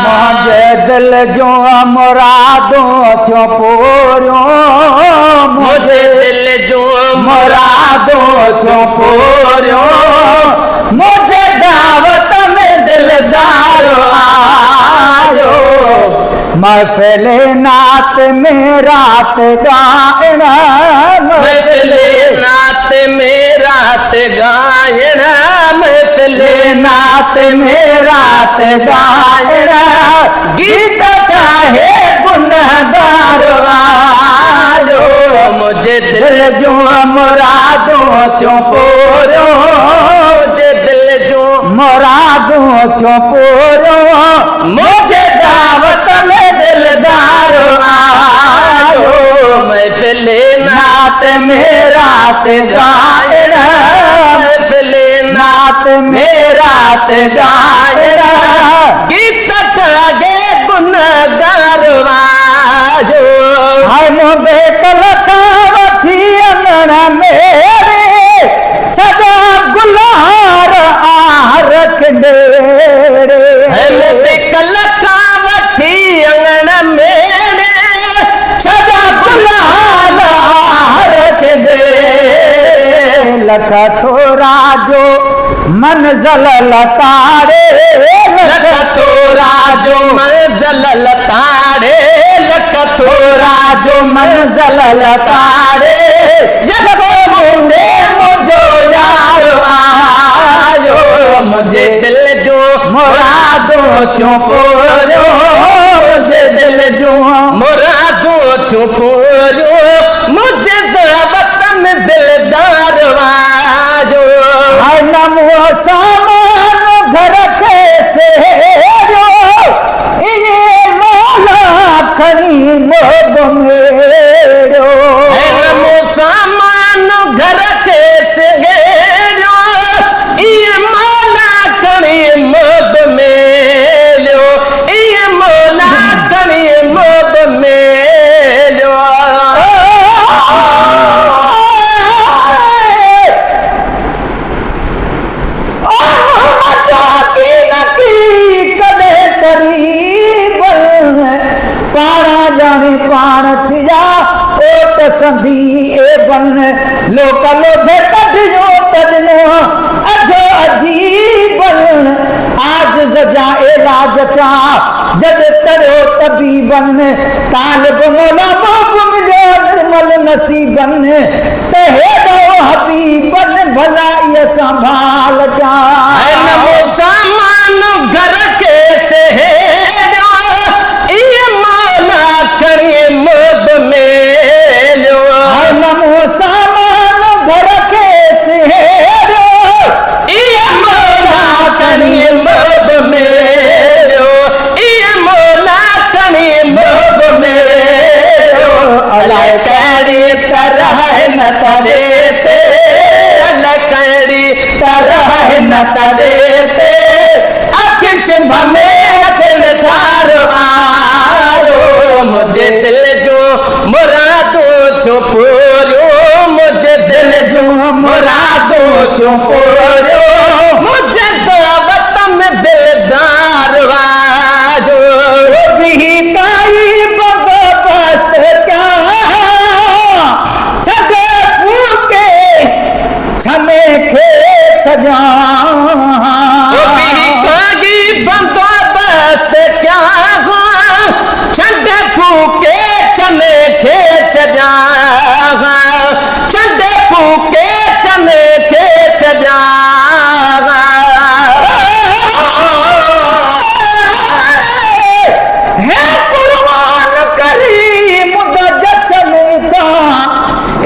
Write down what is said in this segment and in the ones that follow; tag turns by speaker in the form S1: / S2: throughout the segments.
S1: मुझे दिल जो मुरादों थियो पूरो मुझे दिल जो मुरादों थियो पूरो मुझे दावत में दिलदार आयो महफिल नात में रात गायना महफिल नात में रात गायना महफिल नात में रात गायना गीत गाहे गुनहगार आयो मुझे दिल जो मुरादों थियो पूरो मुझे दिल जो मुरादों थियो पूरो मुझे दावत में दिलदार आयो महफिल नात में रात गायना महफिल नात में रात गायना गीत गागे गुनहगार आयो हम बेकल वठी अंगण मेरे सदा गुलहार आरख डेरे हम बेकल वठी अंगण मेरे सदा गुलहार आरख डेरे लख थोरा जो मंज़िल लताड़े लख थोरा जो मंज़िल लताड़े लख थोरा जो मंज़िल लताड़े जब मुंडे मुझो यार आयो मुझे दिल जो मुरादों थियो पूरो मुझे दिल जो मुरादों थियो पूरो मुझे दावत में दिलदार आयो हाय नमो सामान घर के से ये मौला खड़ी मोब मेरो नमो सामान घर के से ये मौला खड़ी मोब मेरो ये मौला खड़ी मोब मेरो पारा जाने पाण थिया ओट संधी ए बन लोक लोधे कढियो तडनो अजो अजीबन आज सजा इलाज था जद तड़ो तबीबन तालिब मौला मोब मिलो निर्मल नसीबन तहे दो हबीबन भला ये संभाल जा नमो सामान घर के से नमो सामान घर के सेरो ये मौला कनी मोब मेरो ये मौला कनी मोब मेरो अल्लाह करी तरह न तरेते अल्लाह करी तरह न तरेते अखिश भमे अखिल थार आयो मुझे दिल जो मुरादों थियो पूरो मुझे दिल जो मुरादों थियो पूरो मुझे दावत में दिलदार आयो भी ताई बंदोबस्त क्या छदे फूके छमे खे छजा बंदोबस्त क्या छदे फूके चने खे छजा छदे फूके चने खे छजा है कुर्बान करी मुद जचन था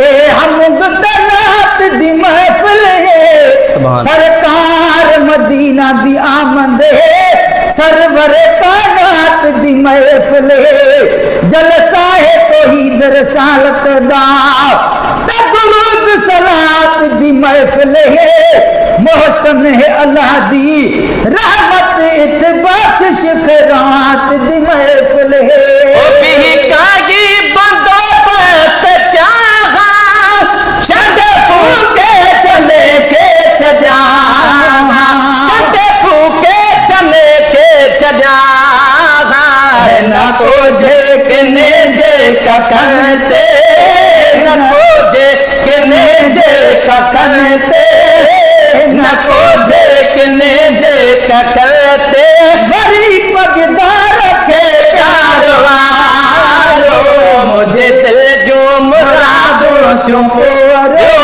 S1: ए हमद तनात दी महफिल सरकार मदीना दी आमद सरवर कानात दी महफिल जलसा है तौहीद रसालत दा तदरुद सलात दी महफिल है मोहसन है अल्लाह दी रहमत इतबाश खैरात दी महफिल है ओ भी कागी बंदोबस्त क्या पोरियो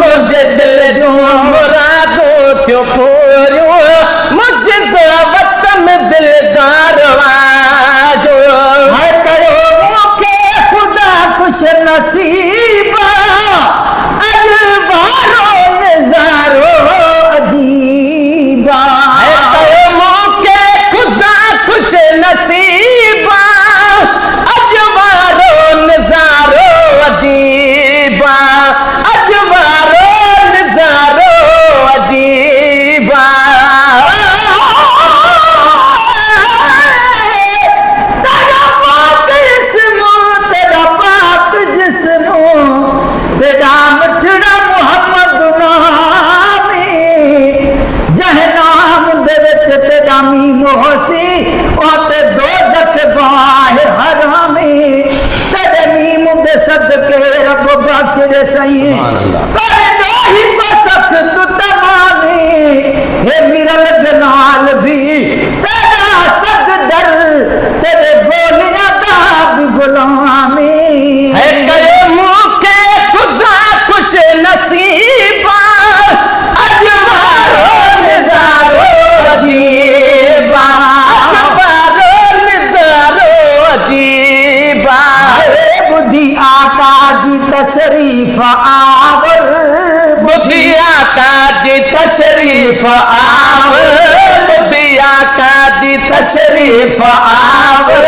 S2: मुझे दिल जो मुरादो थियो पूरियो मुझे दावत में दिलदार वाजो
S1: है कयो मूंखे ख़ुदा खुश नसीबा अजवारो नज़ारो अजीबा
S2: मौके खुदा कुछ नसीबा अजवारो नजारो अजीबा अजवारो नजारो अजीबा
S1: तेरा पाक इसमो तेरा पाक जिस्मो तेरा मिठड़ा मुहम्मद नामी जह नाम दे विच तेरा मीम होसी ओते दोज़ख बाहे हरामी तेरे मीम दे सदके रब बख्श दे सही तेरे नहीं बसख तू तमामी हे मिरल दलाल भी तेरा सगदर तेरे बोलियां दा भी गुलामी
S2: है कयो मौके खुदा कुछ नसीबा अजवारो नजारो अजीबा अजवारो नजारो अजीबा
S1: बुद्धि आका जी तशरीफ आवर
S2: बुद्धि आका जी तशरीफ आवर बुद्धि आका जी तशरीफ आवर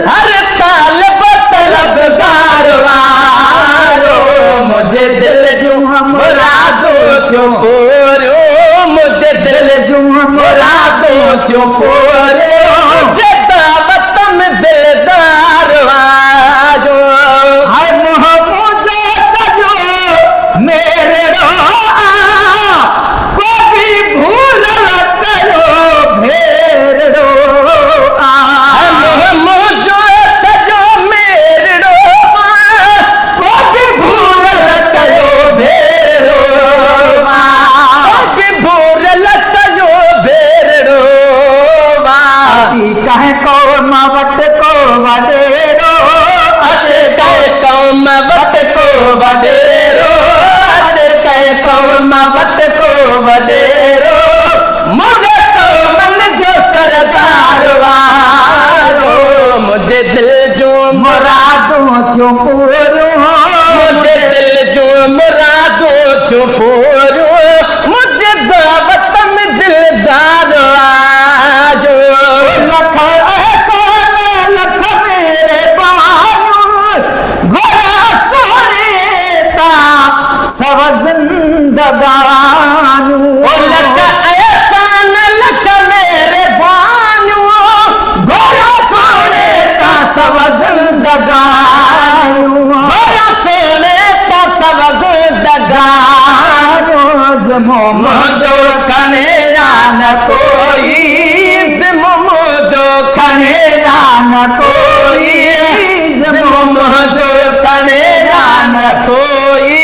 S2: हर तालब तलबगार वारो मुझे दिल जो मुरादो थियो पूरियो मुझे दिल जो मुरादो थियो पूरियो मुझे दावत में दिलदार वाजो
S1: हर मुझे सजो मेरे को भी भूल न कयो भेड़ो
S2: मुझो सजो मेरो
S1: को भी भूल न कयो भेड़ो
S2: भूल लतो भेड़ो
S1: अति कहे को मवट को वडेरो
S2: अचे कहे कौम वट को वडेरो अचे कहे कौम वट को वडेरो मुझे तो मन जो सरदार वारो मुझे दिल जो
S1: मुरादों क्यों पूरो
S2: मुझे दिल जो मुरादो जो पूरो मुझे दावत में दिलदार आजो
S1: लख एहसान लख मेरे बानू घोड़ा सोने ता सब जिंदगानू
S2: लख एहसान लख मेरे बानू
S1: घोड़ा सोने ता सब जिंदगानू
S2: बड़ा सोने का सब जिंदगानू
S1: मोमो
S2: खने जान कोई मोमो खने जान कोई मोमो खने जान कोई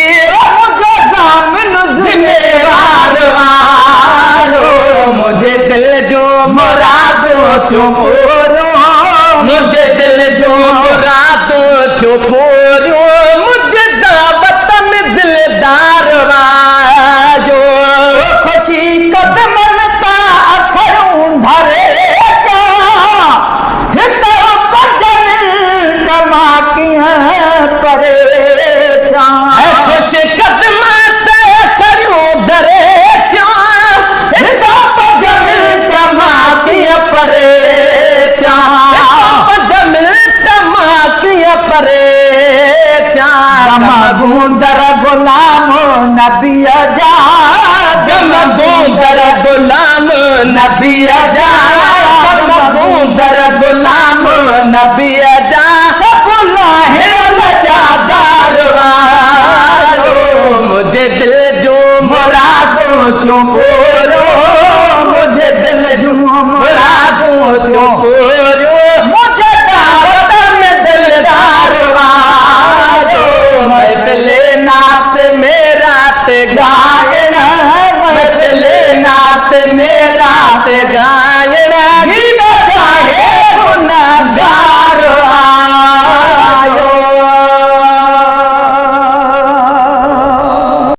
S1: मुझे जामिन
S2: जिम्मेवार वारो मुझे दिल जो मुरादो जो पूरो मुझे दिल जो मुरादो जो पूरो मुझे दावत में दिलदार वाजो
S1: खुशी कदमन ता अखड़ूं धरे क्या हितो बजन कमाकियां परे जा
S2: खुश कदम ते करूं दरे क्यों
S1: हितो बजन कमाकियां परे जा
S2: जमिल तमाकिया परे
S1: गूंदर गुलाम नबिया जा
S2: गम गूंदर गुलाम नबिया जा गम गूंदर गुलाम नबिया जा
S1: सब लाहे
S2: लजादार वारो मुझे दिल जो मुरादो जो पूरो मुझे दिल जो मुरादो जो पूरो मुझे दावत में दिलदार वारो महफिले नात मेरा ते गायन महफिले नात मेरा ते गायन